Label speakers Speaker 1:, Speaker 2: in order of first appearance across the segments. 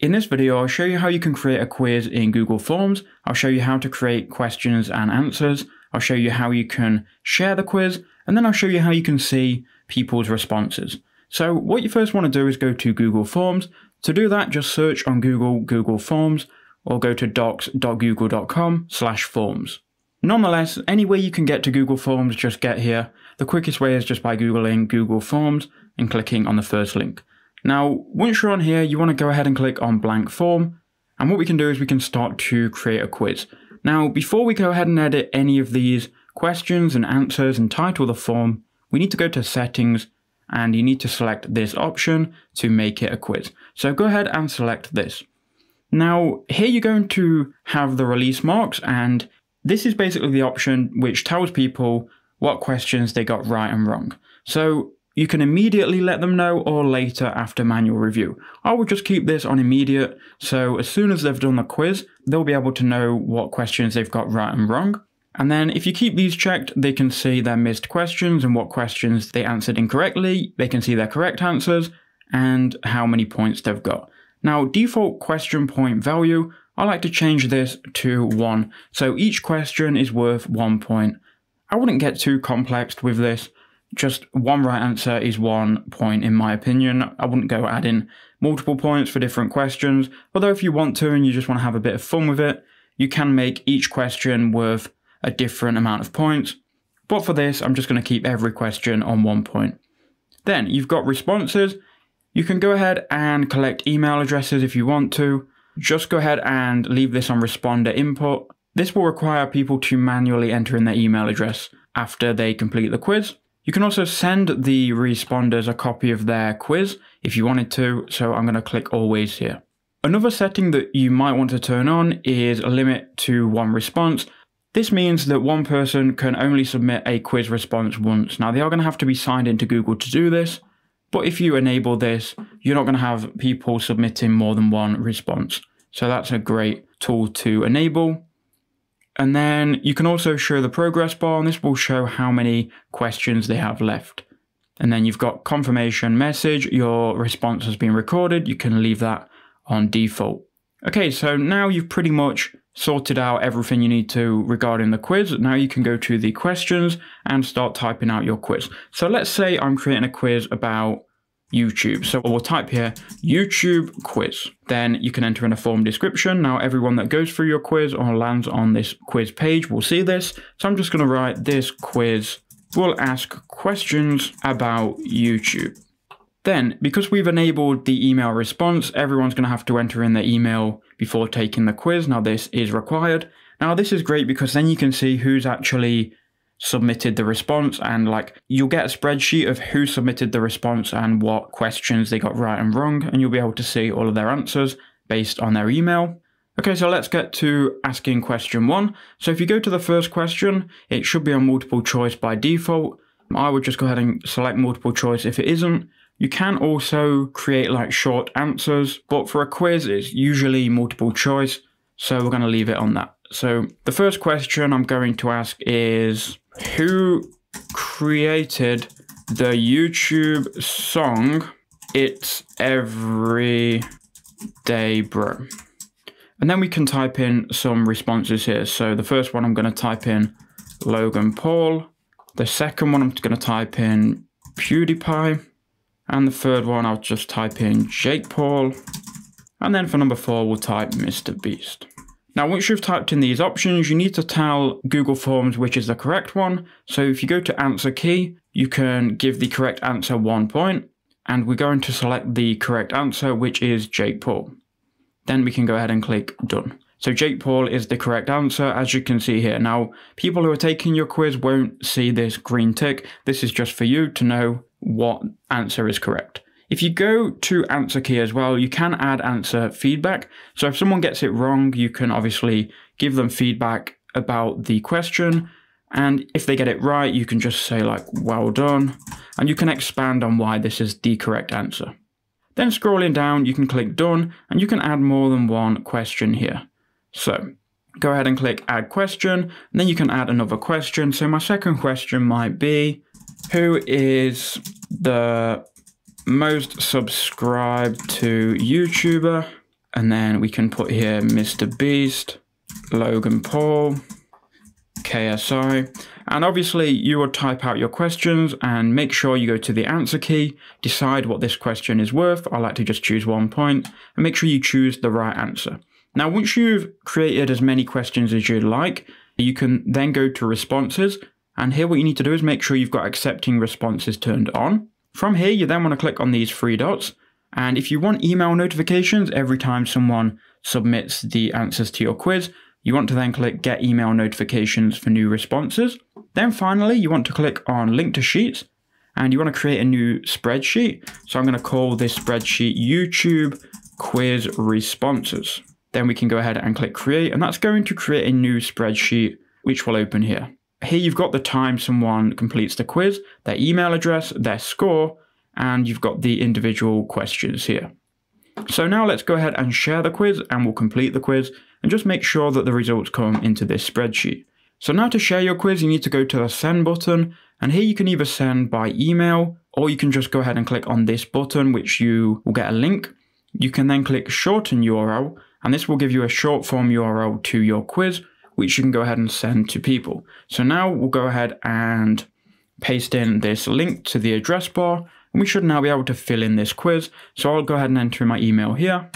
Speaker 1: In this video, I'll show you how you can create a quiz in Google Forms. I'll show you how to create questions and answers. I'll show you how you can share the quiz, and then I'll show you how you can see people's responses. So what you first want to do is go to Google Forms. To do that, just search on Google Forms, or go to docs.google.com/forms. Nonetheless, any way you can get to Google Forms, just get here. The quickest way is just by Googling Google Forms and clicking on the first link. Now, once you're on here, you want to go ahead and click on blank form. And what we can do is we can start to create a quiz. Now, before we go ahead and edit any of these questions and answers and title the form, we need to go to settings and you need to select this option to make it a quiz. So go ahead and select this. Now, here you're going to have the release marks, and this is basically the option which tells people what questions they got right and wrong. So you can immediately let them know or later after manual review. I will just keep this on immediate, so as soon as they've done the quiz, they'll be able to know what questions they've got right and wrong. And then if you keep these checked, they can see their missed questions and what questions they answered incorrectly. They can see their correct answers and how many points they've got. Now, default question point value, I like to change this to 1. So each question is worth 1 point. I wouldn't get too complex with this. Just one right answer is 1 point in my opinion. I wouldn't go add in multiple points for different questions. Although if you want to and you just want to have a bit of fun with it, you can make each question worth a different amount of points. But for this, I'm just going to keep every question on 1 point. Then you've got responses. You can go ahead and collect email addresses if you want to. Just go ahead and leave this on responder input. This will require people to manually enter in their email address after they complete the quiz. You can also send the responders a copy of their quiz if you wanted to, so I'm going to click always here. Another setting that you might want to turn on is a limit to 1 response. This means that one person can only submit a quiz response once. Now, they are going to have to be signed into Google to do this, but if you enable this, you're not going to have people submitting more than 1 response. So that's a great tool to enable. And then you can also show the progress bar, and this will show how many questions they have left. And then you've got confirmation message, your response has been recorded. You can leave that on default. Okay, so now you've pretty much sorted out everything you need to regarding the quiz. Now you can go to the questions and start typing out your quiz. So let's say I'm creating a quiz about YouTube. So we'll type here YouTube quiz. Then you can enter in a form description. Now everyone that goes through your quiz or lands on this quiz page will see this. So I'm just going to write this quiz will ask questions about YouTube. Then, because we've enabled the email response, everyone's going to have to enter in their email before taking the quiz. Now this is required. Now this is great because then you can see who's actually submitted the response, and you'll get a spreadsheet of who submitted the response and what questions they got right and wrong, and you'll be able to see all of their answers based on their email. Okay, so let's get to asking question 1. So if you go to the first question, it should be on multiple choice by default. I would just go ahead and select multiple choice if it isn't. You can also create short answers, but for a quiz, it's usually multiple choice. So we're going to leave it on that. So the first question I'm going to ask is, who created the YouTube song It's Every Day Bro? And then we can type in some responses here. So the first one I'm going to type in Logan Paul. The second one I'm going to type in PewDiePie. And the third one I'll just type in Jake Paul. And then for number 4 we'll type Mr. Beast. Now once you've typed in these options, you need to tell Google Forms which is the correct one. So if you go to answer key, you can give the correct answer 1 point. And we're going to select the correct answer, which is Jake Paul. Then we can go ahead and click done. So Jake Paul is the correct answer, as you can see here. Now, people who are taking your quiz won't see this green tick. This is just for you to know what answer is correct. If you go to answer key as well, you can add answer feedback. So if someone gets it wrong, you can obviously give them feedback about the question. And if they get it right, you can just say well done. And you can expand on why this is the correct answer. Then scrolling down, you can click done, and you can add more than 1 question here. So go ahead and click add question, and then you can add another question. So my second question might be, who is the most subscribed to YouTuber And then we can put here Mr. Beast, Logan Paul, KSI. And obviously you would type out your questions and make sure you go to the answer key, decide what this question is worth. I like to just choose 1 point and make sure you choose the right answer. Now, once you've created as many questions as you'd like, you can then go to responses. And here what you need to do is make sure you've got accepting responses turned on. From here, you then want to click on these 3 dots. And if you want email notifications every time someone submits the answers to your quiz, you want to then click Get Email Notifications for new responses. Then finally, you want to click on Link to Sheets, and you want to create a new spreadsheet. So I'm going to call this spreadsheet YouTube Quiz Responses. Then we can go ahead and click Create, and that's going to create a new spreadsheet, which will open here. Here you've got the time someone completes the quiz, their email address, their score, and you've got the individual questions here. So now let's go ahead and share the quiz, and we'll complete the quiz and just make sure that the results come into this spreadsheet. So now to share your quiz, you need to go to the send button, and here you can either send by email, or you can just go ahead and click on this button, which you will get a link. You can then click shorten URL, and this will give you a short form URL to your quiz, which you can go ahead and send to people. So now we'll go ahead and paste in this link to the address bar, and we should now be able to fill in this quiz. So I'll go ahead and enter in my email here.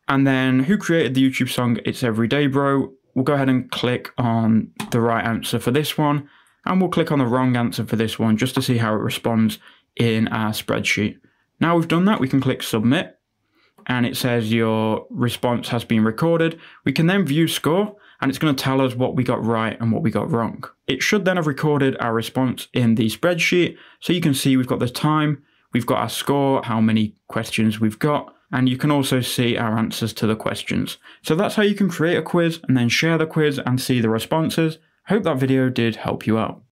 Speaker 1: And then who created the YouTube song It's Everyday Bro? We'll go ahead and click on the right answer for this one, and we'll click on the wrong answer for this one just to see how it responds in our spreadsheet. Now we've done that, we can click submit, and it says your response has been recorded. We can then view score, and it's going to tell us what we got right and what we got wrong. It should then have recorded our response in the spreadsheet, so you can see we've got the time, we've got our score, how many questions we've got, and you can also see our answers to the questions. So that's how you can create a quiz and then share the quiz and see the responses. I hope that video did help you out.